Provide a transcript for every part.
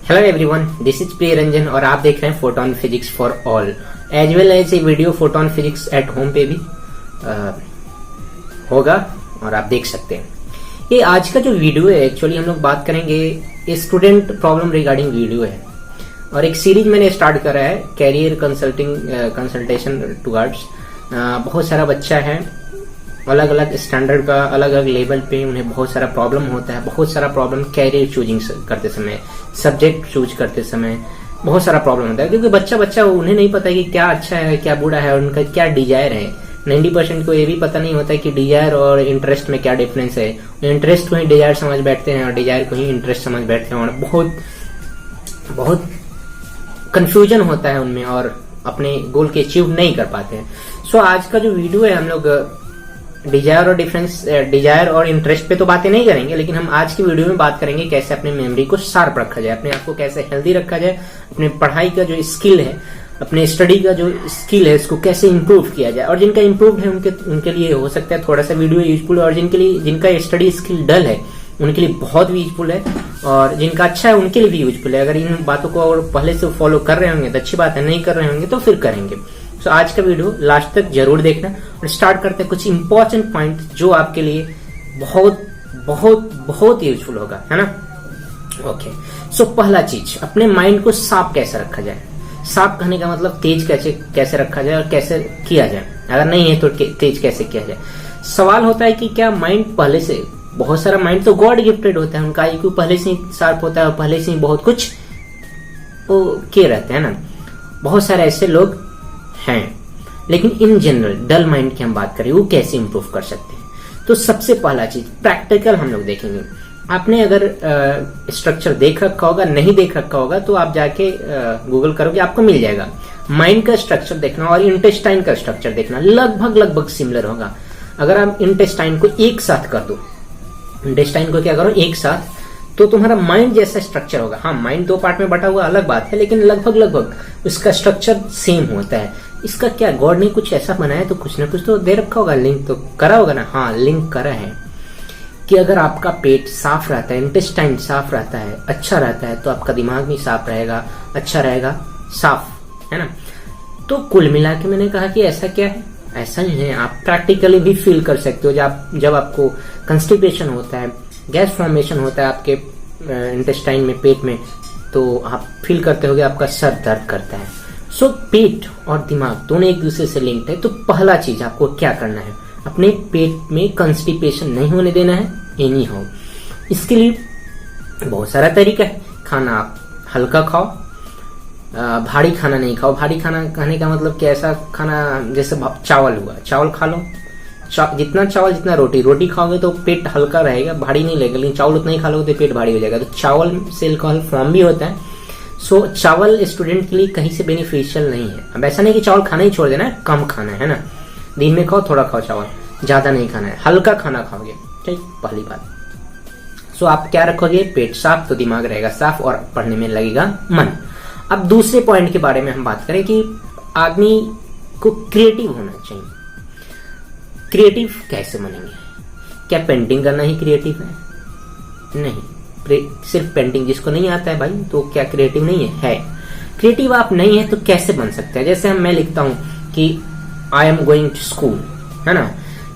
Hello everyone, this is प्रिय रंजन और आप देख रहे हैं Photon Physics for All. As well as a video Photon Physics at Home पे भी होगा और आप देख सकते हैं। ये आज का जो वीडियो है, एक्चुअली हम लोग बात करेंगे स्टूडेंट प्रॉब्लम रिगार्डिंग वीडियो है और एक सीरीज मैंने स्टार्ट करा है कैरियर कंसल्टेशन टुवर्ड्स। बहुत सारा बच्चा है, अलग अलग स्टैंडर्ड का, अलग अलग लेवल पे उन्हें बहुत सारा प्रॉब्लम होता है। बहुत सारा प्रॉब्लम कैरियर चूजिंग करते समय, सब्जेक्ट चूज करते समय बहुत सारा प्रॉब्लम होता है, क्योंकि बच्चा उन्हें नहीं पता कि क्या अच्छा है क्या बुरा है, उनका क्या डिजायर है। 90% को ये भी पता नहीं होता है कि डिजायर और इंटरेस्ट में क्या डिफरेंस है। इंटरेस्ट को ही डिजायर समझ बैठते हैं और डिजायर को ही इंटरेस्ट समझ बैठते हैं और बहुत कंफ्यूजन होता है उनमें और अपने गोल के अचीव नहीं कर पाते हैं। सो आज का जो वीडियो है, हम लोग डिजायर और इंटरेस्ट पे तो बातें नहीं करेंगे, लेकिन हम आज की वीडियो में बात करेंगे कैसे अपने मेमोरी को शार्प रखा जाए, अपने आप को कैसे हेल्दी रखा जाए, अपने पढ़ाई का जो स्किल है, अपने स्टडी का जो स्किल है उसको कैसे इंप्रूव किया जाए। और जिनका इंप्रूव है उनके लिए हो सकता है थोड़ा सा वीडियो यूजफुल है, और जिनका स्टडी स्किल डल है उनके लिए बहुत भी यूजफुल है, और जिनका अच्छा है उनके लिए भी यूजफुल है। अगर इन बातों को और पहले से फॉलो कर रहे होंगे तो अच्छी बात है, नहीं कर रहे होंगे तो फिर करेंगे। तो आज का वीडियो लास्ट तक जरूर देखना और स्टार्ट करते हैं कुछ इंपॉर्टेंट पॉइंट जो आपके लिए बहुत बहुत बहुत यूजफुल होगा, है ना। ओके, सो पहला चीज, अपने माइंड को साफ कैसे रखा जाए। साफ कहने का मतलब तेज कैसे रखा जाए और कैसे किया जाए। अगर नहीं है तो तेज कैसे किया जाए। सवाल होता है कि क्या माइंड पहले से, बहुत सारा माइंड तो गॉड गिफ्टेड होता है, उनका आईक्यू पहले से ही शार्प होता है और पहले से ही बहुत कुछ वो किए रहते हैं ना। बहुत सारे ऐसे लोग हैं, लेकिन इन जनरल डल माइंड की हम बात करें, वो कैसे इंप्रूव कर सकते हैं। तो सबसे पहला चीज प्रैक्टिकल हम लोग देखेंगे। आपने अगर स्ट्रक्चर देख रखा होगा, नहीं देख रखा होगा तो आप जाके गूगल करोगे, आपको मिल जाएगा। माइंड का स्ट्रक्चर देखना और इंटेस्टाइन का स्ट्रक्चर देखना लगभग सिमिलर होगा। अगर आप इंटेस्टाइन को एक साथ कर दो, इंटेस्टाइन को क्या करो एक साथ, तो तुम्हारा माइंड जैसा स्ट्रक्चर होगा। हाँ, माइंड दो पार्ट में बटा हुआ अलग बात है, लेकिन लगभग उसका स्ट्रक्चर सेम होता है। इसका क्या, गॉड ने कुछ ऐसा बनाया तो कुछ ना कुछ तो दे रखा होगा, लिंक तो करा होगा ना। हाँ, लिंक करा है कि अगर आपका पेट साफ रहता है, इंटेस्टाइन साफ रहता है, अच्छा रहता है, तो आपका दिमाग भी साफ रहेगा, अच्छा रहेगा, साफ, है ना। तो कुल मिला के मैंने कहा कि ऐसा क्या है, ऐसा ही है। आप प्रैक्टिकली भी फील कर सकते हो जब आपको कंस्टिपेशन होता है, गैस फॉर्मेशन होता है आपके इंटेस्टाइन में, पेट में, तो आप फील करते होगे आपका सर दर्द करता है। सो पेट और दिमाग दोनों एक दूसरे से लिंक्ड है। तो पहला चीज आपको क्या करना है, अपने पेट में कंस्टिपेशन नहीं होने देना है एनी हाउ। इसके लिए बहुत सारा तरीका है। खाना आप हल्का खाओ, भारी खाना नहीं खाओ। भारी खाना खाने का मतलब कैसा खाना, जैसे चावल हुआ, चावल खा लो, जितना चावल जितना रोटी खाओगे तो पेट हल्का रहेगा, भारी नहीं लगेगा। लेकिन चावल उतना ही खा लोगे तो पेट भारी हो जाएगा। तो चावल से अल्कोहल फॉर्म भी होता है। सो चावल स्टूडेंट के लिए कहीं से बेनिफिशियल नहीं है। अब ऐसा नहीं कि चावल खाना ही छोड़ देना है, कम खाना है ना। दिन में खाओ, थोड़ा खाओ चावल, ज्यादा नहीं खाना है, हल्का खाना खाओगे, ठीक, पहली बात। सो आप क्या रखोगे, पेट साफ तो दिमाग रहेगा साफ और पढ़ने में लगेगा मन। अब दूसरे पॉइंट के बारे में हम बात करें कि आदमी को क्रिएटिव होना चाहिए। क्रिएटिव कैसे बनेंगे? क्या पेंटिंग करना ही क्रिएटिव है? नहीं, सिर्फ पेंटिंग जिसको नहीं आता है भाई, तो क्या क्रिएटिव नहीं है? क्रिएटिव आप नहीं है तो कैसे बन सकते हैं? जैसे मैं लिखता हूं कि I am going to school, है ना।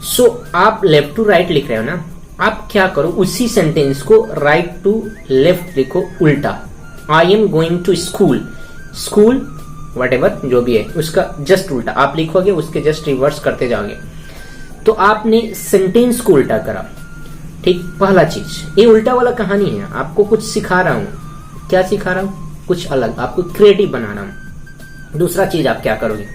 सो आप लेफ्ट टू राइट लिख रहे हो ना, आप क्या करो, उसी सेंटेंस को राइट टू लेफ्ट लिखो उल्टा। I am going to school, school whatever जो भी है उसका जस्ट उल्टा आप लिखोगे, उसके जस्ट रिवर्स करते जाओगे तो आपने सेंटेंस को उल्टा करा, ठीक। पहला चीज, ये उल्टा वाला कहानी है, आपको कुछ सिखा रहा हूं। क्या सिखा रहा हूं? कुछ अलग, आपको क्रिएटिव बना रहा हूं। दूसरा चीज आप क्या करोगे,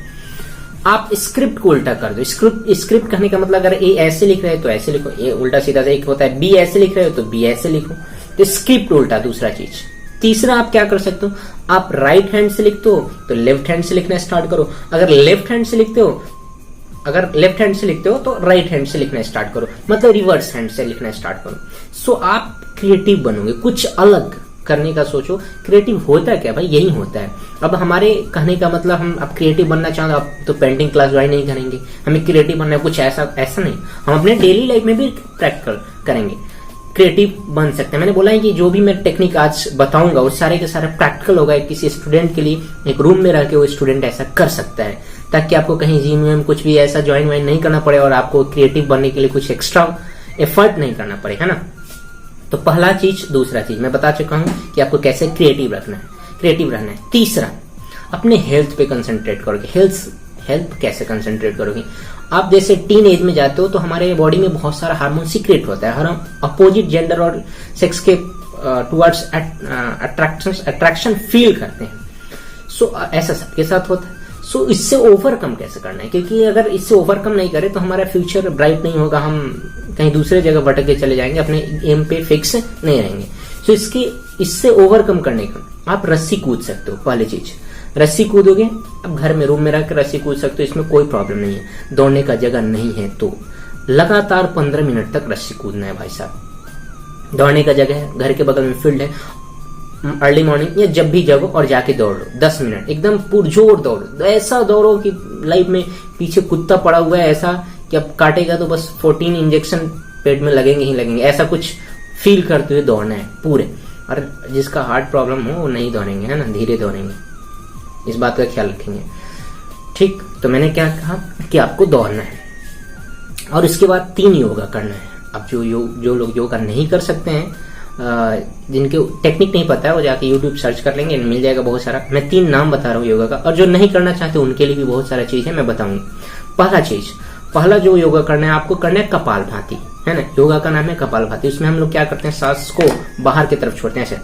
आप स्क्रिप्ट को उल्टा कर दो। स्क्रिप्ट कहने का मतलब, अगर ए ऐसे लिख रहे हो तो ऐसे लिखो, ए उल्टा सीधा एक होता है, बी ऐसे लिख रहे हो तो बी ऐसे लिखो, तो स्क्रिप्ट उल्टा। दूसरा चीज, तीसरा आप क्या कर सकते हो, आप राइट हैंड से लिखते हो तो लेफ्ट हैंड से लिखना स्टार्ट करो। अगर लेफ्ट हैंड से लिखते हो तो राइट हैंड से लिखना स्टार्ट करो, मतलब रिवर्स हैंड से लिखना स्टार्ट करो। सो आप क्रिएटिव बनोगे, कुछ अलग करने का सोचो। क्रिएटिव होता है क्या भाई, यही होता है। अब हमारे कहने का मतलब, हम अब क्रिएटिव बनना चाहते आप तो पेंटिंग क्लास ज्वाइन नहीं करेंगे, हमें क्रिएटिव बनना है कुछ ऐसा नहीं। हम अपने डेली लाइफ में भी प्रैक्टिकल करेंगे। क्रिएटिव बन सकते हैं। मैंने बोला है कि जो भी मैं टेक्निक आज बताऊंगा वो सारे के सारे प्रैक्टिकल होगा। किसी स्टूडेंट के लिए एक रूम में रह के वो स्टूडेंट ऐसा कर सकता है, ताकि आपको कहीं जिम में कुछ भी ऐसा ज्वाइन वाइन नहीं करना पड़े और आपको क्रिएटिव बनने के लिए कुछ एक्स्ट्रा एफर्ट नहीं करना पड़े, है ना। तो पहला चीज, दूसरा चीज मैं बता चुका हूं कि आपको कैसे क्रिएटिव रहना है। तीसरा, अपने हेल्थ पे कंसंट्रेट करोगे। हेल्थ कैसे कंसंट्रेट करोगे? आप जैसे टीन एज में जाते हो तो हमारे बॉडी में बहुत सारा हार्मोन सीक्रेट होता है, हम अपोजिट जेंडर और सेक्स के टुवर्ड्स अट्रैक्शन फील करते हैं। सो ऐसा सबके साथ होता है। सो इससे ओवरकम कैसे करना है, क्योंकि अगर इससे ओवरकम नहीं करे तो हमारा फ्यूचर ब्राइट नहीं होगा, हम कहीं दूसरे जगह भटक के चले जाएंगे, अपने एम पे फिक्स नहीं रहेंगे। सो इससे ओवरकम करने का आप रस्सी कूद सकते हो। पहली चीज, रस्सी कूदोगे, अब घर में रूम में रह कर रस्सी कूद सकते हो, इसमें कोई प्रॉब्लम नहीं है। दौड़ने का जगह नहीं है तो लगातार 15 मिनट तक रस्सी कूदना है भाई साहब। दौड़ने का जगह है, घर के बगल में फील्ड है, अर्ली मॉर्निंग या जब भी जगो और जाके दौड़ लो 10 मिनट, एकदम पुरजोर दौड़ो। ऐसा दौड़ो कि लाइफ में पीछे कुत्ता पड़ा हुआ है, ऐसा कि अब काटेगा तो बस 14 इंजेक्शन पेट में लगेंगे ही लगेंगे, ऐसा कुछ फील करते हुए दौड़ना है पूरे। और जिसका हार्ट प्रॉब्लम हो वो नहीं दौड़ेंगे, है ना, धीरे दौड़ेंगे, इस बात का ख्याल रखेंगे। ठीक, तो मैंने क्या कहा कि आपको दौड़ना है और इसके बाद 3 योगा करना है। अब जो लोग योगा नहीं कर सकते हैं, जिनके टेक्निक नहीं पता है, वो जाके YouTube सर्च कर लेंगे, मिल जाएगा बहुत सारा। मैं 3 नाम बता रहा हूँ योगा का, और जो नहीं करना चाहते उनके लिए भी बहुत सारा चीज है, मैं बताऊंगा। पहला जो योगा करना है आपको, करना है कपालभाति, है ना। योगा का नाम है कपालभाति। उसमें हम लोग क्या करते हैं, सांस को बाहर की तरफ छोड़ते हैं,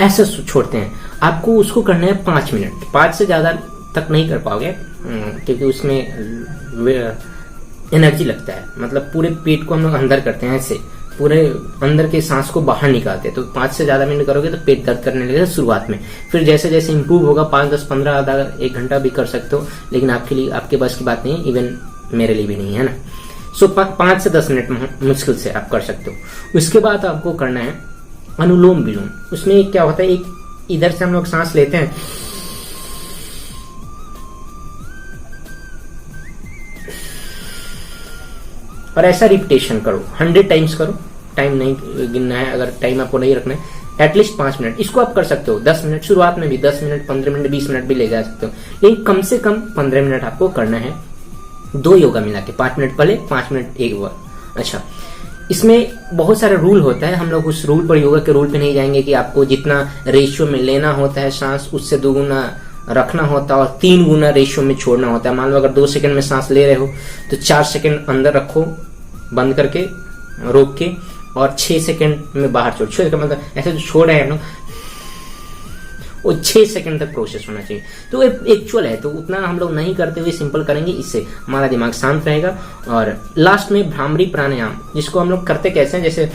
ऐसे छोड़ते हैं। आपको उसको करना है 5 मिनट, 5 से ज्यादा तक नहीं कर पाओगे, क्योंकि उसमें एनर्जी लगता है। मतलब पूरे पेट को हम लोग अंदर करते हैं, ऐसे पूरे अंदर के सांस को बाहर निकालते हैं। तो 5 से ज्यादा मिनट करोगे तो पेट दर्द करने लगेगा शुरुआत में। फिर जैसे जैसे इंप्रूव होगा 5, 10, 15, आधा 1 घंटा भी कर सकते हो, लेकिन आपके लिए, आपके बस की बात नहीं है, इवन मेरे लिए भी नहीं है ना। सो 5 से 10 मिनट मुश्किल से आप कर सकते हो। उसके बाद आपको करना है अनुलोम विलोम। उसमें क्या होता है, एक इधर से हम लोग सांस लेते हैं, और ऐसा रिपीटेशन करो, 100 टाइम्स करो। टाइम नहीं गिनना है, अगर टाइम आपको नहीं रखना है, एटलीस्ट 5 मिनट। इसको आप कर सकते हो 10 मिनट, शुरुआत में भी 10 मिनट, 15 मिनट, 20 मिनट भी ले जा सकते हो, लेकिन कम से कम 15 मिनट आपको करना है। 2 योगा मिला के, 5 मिनट पहले, 5 मिनट एक बार। अच्छा, इसमें बहुत सारा रूल होता है, हम लोग उस रूल पर, योगा के रूल पे नहीं जाएंगे कि आपको जितना रेशियो में लेना होता है सांस, उससे 2 गुना रखना होता है और 3 गुना रेशियो में छोड़ना होता है। मान लो अगर 2 सेकंड में सांस ले रहे हो तो 4 सेकंड अंदर रखो बंद करके, रोक के, और 6 सेकंड में बाहर छोड़। 6 सेकंड मतलब ऐसे जो छोड़ रहे हैं हम लोग, वो 6 सेकंड तक प्रोसेस होना चाहिए। तो एक्चुअल है, तो उतना हम लोग नहीं करते हुए सिंपल करेंगे, इससे हमारा दिमाग शांत रहेगा। और लास्ट में भ्रामरी प्राणायाम, जिसको हम लोग करते कैसे हैं, जैसे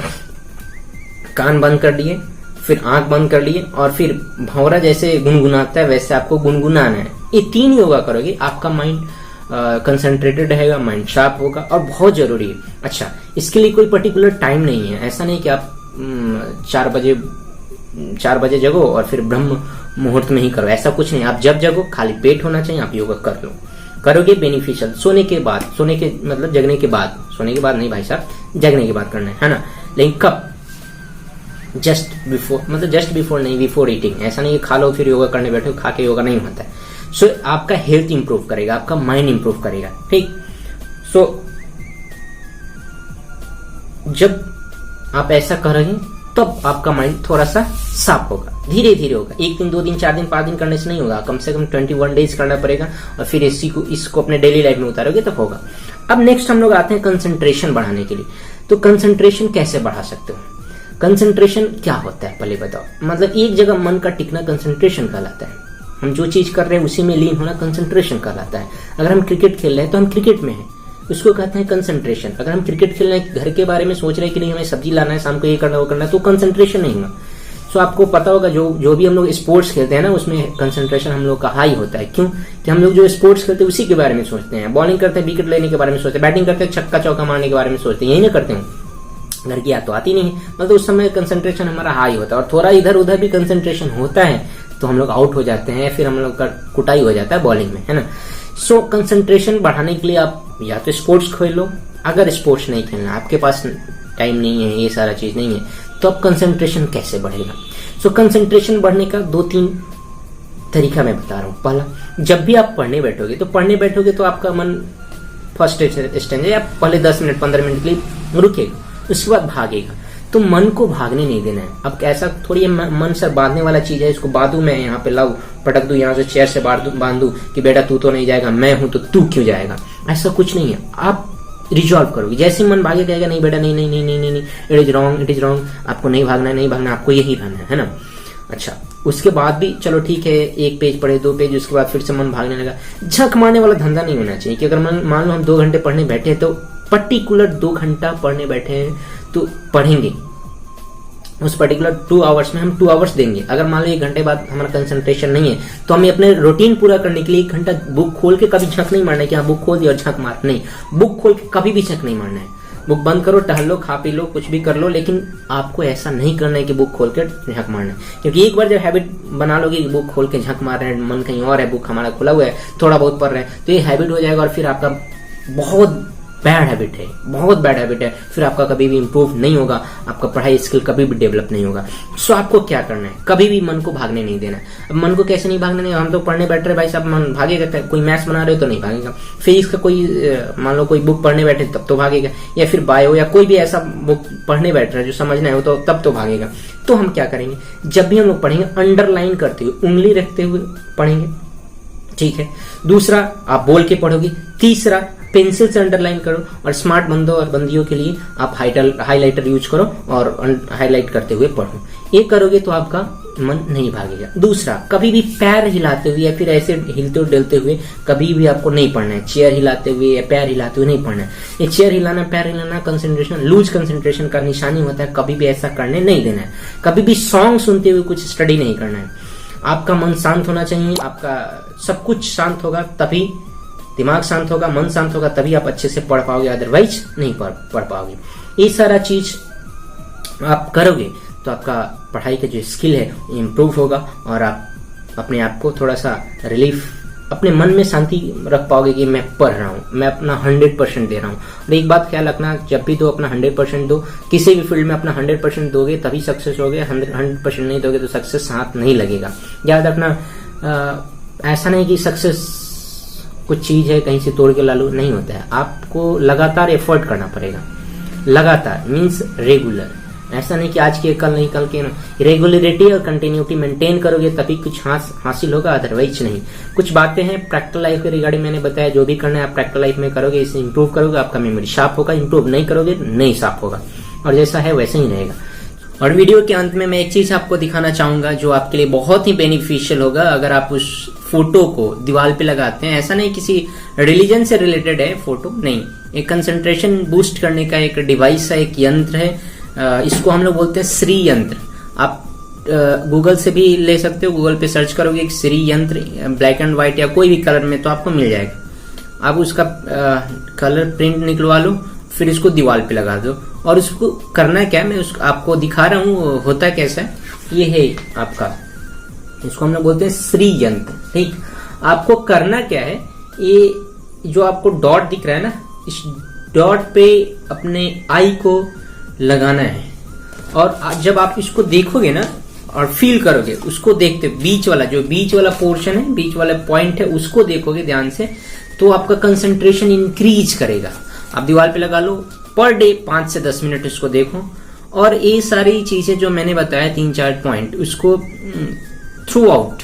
कान बंद कर लिए, फिर आंख बंद कर लिए, और फिर भंवरा जैसे गुनगुनाता है वैसे आपको गुनगुनाना है। ये 3 योगा करोगे, आपका माइंड कंसंट्रेटेड रहेगा, माइंड शार्प होगा, और बहुत जरूरी है। अच्छा, इसके लिए कोई पर्टिकुलर टाइम नहीं है, ऐसा नहीं कि आप 4 बजे जगो और फिर ब्रह्म मुहूर्त में ही करो, ऐसा कुछ नहीं। आप जब जगो, खाली पेट होना चाहिए, आप योगा कर लो, करोगे बेनिफिशियल। सोने के बाद, सोने के मतलब जगने के बाद, सोने के बाद नहीं भाई साहब, जगने के बाद करना है ना। लेकिन कब? जस्ट बिफोर, मतलब जस्ट बिफोर नहीं, बिफोर ईटिंग। ऐसा नहीं कि खा लो फिर योगा करने बैठो, खा के योगा नहीं होता है। सो आपका हेल्थ इंप्रूव करेगा, आपका माइंड इंप्रूव करेगा, ठीक। सो जब आप ऐसा करेंगे तब आपका माइंड थोड़ा सा साफ होगा, धीरे धीरे होगा। 1 दिन, 2 दिन, 4 दिन, 5 दिन करने से नहीं होगा, कम से कम 21 डेज करना पड़ेगा, और फिर इसको अपने डेली लाइफ में उतारोगे तब होगा। अब नेक्स्ट हम लोग आते हैं कंसंट्रेशन बढ़ाने के लिए। तो कंसंट्रेशन कैसे बढ़ा सकते हो? कंसंट्रेशन क्या होता है पहले बताओ। मतलब एक जगह मन का टिकना कंसंट्रेशन कहलाता है। हम जो चीज कर रहे हैं उसी में लीन होना कंसंट्रेशन कहलाता है। अगर हम क्रिकेट खेल रहे हैं तो हम क्रिकेट में हैं, उसको कहते हैं कंसंट्रेशन। अगर हम क्रिकेट खेल रहे हैं, घर के बारे में सोच रहे हैं कि नहीं हमें सब्जी लाना है, शाम को ये करना वो करना है, तो कंसंट्रेशन नहीं हुआ। सो आपको पता होगा जो भी हम लोग स्पोर्ट्स खेलते हैं ना, उसमें कंसंट्रेशन हम लोग का हाई होता है। क्यों? कि हम लोग जो स्पोर्ट्स खेलते हैं उसी के बारे में सोचते हैं। बॉलिंग करते हैं, विकेट लेने के बारे में सोचते हैं, बैटिंग करते हैं, छक्का चौका मारने के बारे में सोचते हैं, यही ना करते हैं। घर की याद तो आती नहीं, मतलब उस समय कंसंट्रेशन हमारा हाई होता है। और थोड़ा इधर उधर भी कंसंट्रेशन होता है तो हम लोग आउट हो जाते हैं, फिर हम लोग का कुटाई हो जाता है बॉलिंग में, है ना। सो कंसंट्रेशन बढ़ाने के लिए आप या तो स्पोर्ट्स खेल लो, अगर स्पोर्ट्स नहीं खेलना, आपके पास टाइम नहीं है, ये सारा चीज नहीं है, तो अब कंसंट्रेशन कैसे बढ़ेगा? सो कंसंट्रेशन बढ़ने का 2-3 तरीका मैं बता रहा हूँ। पहला, जब भी आप पढ़ने बैठोगे तो आपका मन फर्स्ट स्टेज है, आप पहले 10 मिनट 15 मिनट के लिए रुकेगा, उसके बाद भागेगा। तो मन को भागने नहीं देना है। अब ऐसा थोड़ी मन से बांधने वाला चीज है, इसको बांधू मैं यहाँ पे लाऊ, पटक दूं यहाँ से, चेयर से बांधू कि बेटा तू तो नहीं जाएगा, मैं हूं तो तू क्यों जाएगा, ऐसा कुछ नहीं है। आप रिजॉल्व करोगे, जैसे मन भागे कहेगा नहीं बेटा नहीं नहीं नहीं नहीं नहीं, इट इज रॉन्ग, आपको नहीं भागना है, नहीं भागना, आपको यही रहना है ना। अच्छा, उसके बाद भी चलो ठीक है, 1 पेज पढ़े, 2 पेज, उसके बाद फिर से मन भागने लगा। झक मारने वाला धंधा नहीं होना चाहिए कि अगर मान लो हम 2 घंटे पढ़ने बैठे हैं, तो पर्टिकुलर 2 घंटा पढ़ने बैठे हैं तो पढ़ेंगे, उस पर्टिकुलर 2 आवर्स में हम 2 आवर्स देंगे। अगर मान लो 1 घंटे बाद हमारा कंसंट्रेशन नहीं है, तो हमें अपने रूटीन पूरा करने के लिए 1 घंटा बुक खोल के कभी झक नहीं मारना है कि हाँ बुक खोल दिया और झक मार, नहीं, बुक खोल के कभी भी झक नहीं मारना है। बुक बंद करो, टहल लो, खा पी लो, कुछ भी कर लो, लेकिन आपको ऐसा नहीं करना है कि बुक खोल के झक मारना है। क्योंकि एक बार जब हैबिट बना लोगे कि बुक खोल के झक मार रहे हैं, मन कहीं और है, बुक हमारा खुला हुआ है, थोड़ा बहुत पढ़ रहे हैं, तो ये हैबिट हो जाएगा और फिर आपका बहुत बैड हैबिट है, बहुत बैड हैबिट है, फिर आपका कभी भी इंप्रूव नहीं होगा, आपका पढ़ाई स्किल कभी भी डेवलप नहीं होगा। सो आपको क्या करना है, कभी भी मन को भागने नहीं देना। अब मन को कैसे नहीं भागने देना, हम तो पढ़ने बैठ रहे भाई साहब, मन भागेगा, कोई मैथ्स बना रहे हो तो नहीं भागेगा, फिजिक्स का कोई मान लो कोई बुक पढ़ने बैठे तब तो भागेगा, या फिर बायो या कोई भी ऐसा बुक पढ़ने बैठ रहा है जो समझना है वो तो तब तो भागेगा। तो हम क्या करेंगे, जब भी हम लोग पढ़ेंगे अंडरलाइन करते हुए, उंगली रखते हुए पढ़ेंगे, ठीक है। दूसरा, आप बोल के पढ़ोगे। तीसरा, पेंसिल से अंडरलाइन करो, और स्मार्ट बंदों और बंदियों के लिए आप हाइलाइटर यूज करो और हाईलाइट करते हुए पढ़ो। ये करोगे तो आपका मन नहीं भागेगा। दूसरा, कभी भी पैर हिलाते हुए या फिर ऐसे हिलते डलते हुए कभी भी आपको नहीं पढ़ना है। चेयर हिलाते हुए या पैर हिलाते हुए नहीं पढ़ना है। ये चेयर हिलाना, पैर हिलाना कंसंट्रेशन, लूज कंसंट्रेशन का निशानी होता है, कभी भी ऐसा करने नहीं देना है। कभी भी सॉन्ग सुनते हुए कुछ स्टडी नहीं करना है। आपका मन शांत होना चाहिए, आपका सब कुछ शांत होगा तभी, दिमाग शांत होगा, मन शांत होगा तभी आप अच्छे से पढ़ पाओगे, अदरवाइज नहीं पढ़ पाओगे। ये सारा चीज आप करोगे तो आपका पढ़ाई का जो स्किल है इम्प्रूव होगा और आप अपने आप को थोड़ा सा रिलीफ, अपने मन में शांति रख पाओगे कि मैं पढ़ रहा हूँ, मैं अपना 100% दे रहा हूँ। और एक बात ख्याल रखना, जब भी दो अपना 100% दो, किसी भी फील्ड में अपना 100% दोगे तभी सक्सेस होगे, 100% नहीं दोगे तो सक्सेस हाथ नहीं लगेगा। याद रखना, ऐसा नहीं कि सक्सेस कुछ चीज है कहीं से तोड़ के ला लो, नहीं होता है। आपको लगातार एफर्ट करना पड़ेगा, लगातार मीन्स रेगुलर। ऐसा नहीं कि आज के कल नहीं, कल के ना, रेगुलरिटी और कंटिन्यूटी मेंटेन करोगे तभी कुछ हासिल होगा, अदरवाइज नहीं। कुछ बातें हैं प्रैक्टिकल लाइफ के रिगार्डिंग मैंने बताया, जो भी करना है आप प्रैक्टिकल लाइफ में करोगे, इसे इंप्रूव करोगे, आपका मेमोरी शार्प होगा। इंप्रूव नहीं करोगे नहीं शार्प होगा, और जैसा है वैसे ही रहेगा। और वीडियो के अंत में मैं एक चीज आपको दिखाना चाहूंगा जो आपके लिए बहुत ही बेनिफिशियल होगा अगर आप उस फोटो को दीवार पे लगाते हैं। ऐसा नहीं किसी रिलीजन से रिलेटेड है फोटो, नहीं, एक कंसंट्रेशन बूस्ट करने का एक डिवाइस है, एक यंत्र है। इसको हम लोग बोलते हैं श्री यंत्र। आप गूगल से भी ले सकते हो, गूगल पे सर्च करोगे एक श्री यंत्र, ब्लैक एंड व्हाइट या कोई भी कलर में, तो आपको मिल जाएगा। आप उसका कलर प्रिंट निकलवा लो, फिर इसको दीवार पे लगा दो। और उसको करना क्या है, मैं आपको दिखा रहा हूँ होता कैसा है। ये है आपका, इसको हम लोग बोलते हैं श्री यंत्र, ठीक। आपको करना क्या है, ये जो आपको डॉट दिख रहा है ना, इस डॉट पे अपने आई को लगाना है। और जब आप इसको देखोगे ना और फील करोगे, उसको देखते बीच वाला पोर्शन है, बीच वाला पॉइंट है, उसको देखोगे ध्यान से, तो आपका कंसंट्रेशन इंक्रीज करेगा। आप दीवार पे लगा लो, पर डे 5 से 10 मिनट इसको देखो, और ये सारी चीजें जो मैंने बताया 3-4 पॉइंट, उसको थ्रू आउट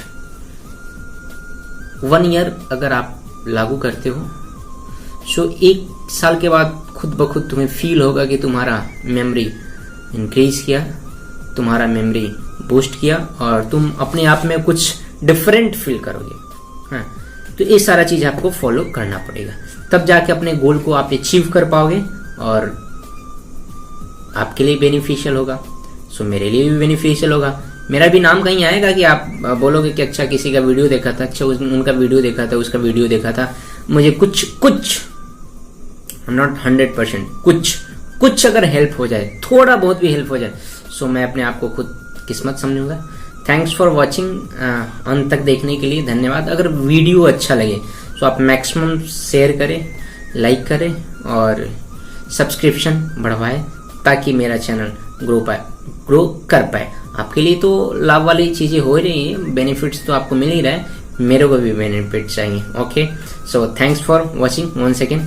1 ईयर अगर आप लागू करते हो, सो 1 साल के बाद खुद ब खुद तुम्हें फील होगा कि तुम्हारा मेमोरी इंक्रीज किया, तुम्हारा मेमोरी बूस्ट किया, और तुम अपने आप में कुछ डिफरेंट फील करोगे। हाँ, तो ये सारा चीज आपको फॉलो करना पड़ेगा, तब जाके अपने गोल को आप अचीव कर पाओगे और आपके लिए बेनिफिशियल होगा। सो मेरे लिए भी बेनिफिशियल होगा, मेरा भी नाम कहीं आएगा कि आप बोलोगे कि अच्छा किसी का वीडियो देखा था, अच्छा उनका वीडियो देखा था, उसका वीडियो देखा था, मुझे कुछ नॉट 100%, कुछ अगर हेल्प हो जाए, थोड़ा बहुत भी हेल्प हो जाए, सो मैं अपने आप को खुद किस्मत समझूंगा। थैंक्स फॉर वॉचिंग, अंत तक देखने के लिए धन्यवाद। अगर वीडियो अच्छा लगे तो आप मैक्सिमम शेयर करें, लाइक करें और सब्सक्रिप्शन बढ़वाए ताकि मेरा चैनल ग्रो कर पाए। आपके लिए तो लाभ वाली चीजें हो रही है, बेनिफिट्स तो आपको मिल ही रहा है, मेरे को भी बेनिफिट चाहिए। Okay, so thanks for watching once again.